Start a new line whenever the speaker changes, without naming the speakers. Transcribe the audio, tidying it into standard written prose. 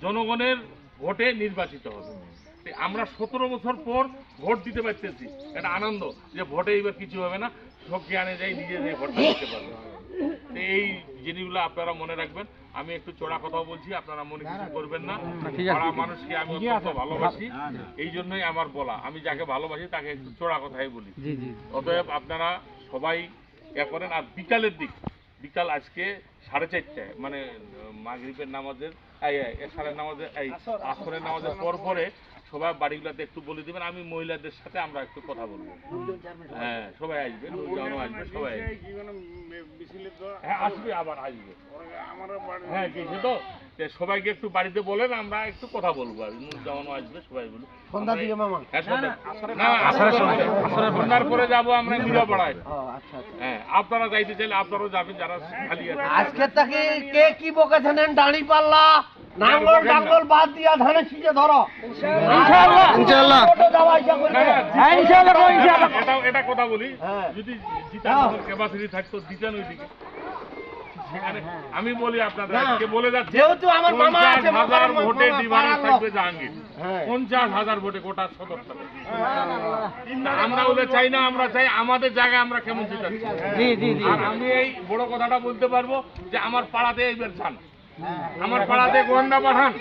জনগণের ভোটে নির্বাচিত হবে। আমরা 17 বছর পর ভোট দিতে পারতেছি, এটা আনন্দ যে ভোটে এবার কিছু হবে না, সব জ্ঞানে যাই নিজে যে ভোটটা দিতে পারবে। এই জিনিসগুলো আপনারা মনে রাখবেন। আমি একটু চড়া কথাও বলছি, আপনারা মনে কিছু করবেন না। পাড়া মানুষকে আমি অত্যন্ত ভালোবাসি, এই জন্যই আমার বলা। আমি যাকে ভালোবাসি তাকে একটু চড়া কথাই বলি। অতএব আপনারা সবাই ইয়া করেন। আর বিকালের দিক, বিকাল আজকে 4:30টায় মানে মাগরিবের নামাজের এশারের নামাজের আসরের নামাজের পরে সবাই বাড়িগুলোতে একটু বলে দিবেন। আমি মহিলাদের সাথে আমরা একটু কথা বলবো। হ্যাঁ, সবাই আসবে, লোকজনও আসবে, সবাই হ্যাঁ আসবে, আবার আসবে। হ্যাঁ গেছে তো, সবাইকে একটু বাড়িতে বলেন, আমরা একটু কথা বলবো। আর নুরজামানও আসবে, সবাই বলবো। সন্ধ্যার পরে যাবো আমরা মিরাপাড়ায়। হ্যাঁ, আপনারা যাইতে চাইলে আপনারাও যাবেন, যারা খালি আছে।
আজকে থেকে কে কি বকেছেন দাঁড়ি পাল্লা নাঙ্গল ডাঙ্গল বাদ দিয়া ধানে সিজে ধরো ইনশাআল্লাহ ইনশাআল্লাহ ইনশাআল্লাহ।
এটা কথা বলি, যদি জিতানোর ক্যাপাসিটি থাকতো দিতেন ওইদিকে। আমি বলি আপনাদের আজকে বলে যাচ্ছি,
যেহেতু আমার মামা আছে
50,000 ভোটে ডিফারেন্স থাকবে জাহাঙ্গীর। 50,000 ভোটে গোটা সদর থাকবে। আমরা ওদের চাই না, আমরা চাই আমাদের জায়গায় আমরা কেমন জিতাচ্ছি। আর আমি এই বড় কথাটা বলতে পারবো যে আমার পাড়াতে এইবার চান, আমার পাড়াতে গোয়ান্ডা পাঠান।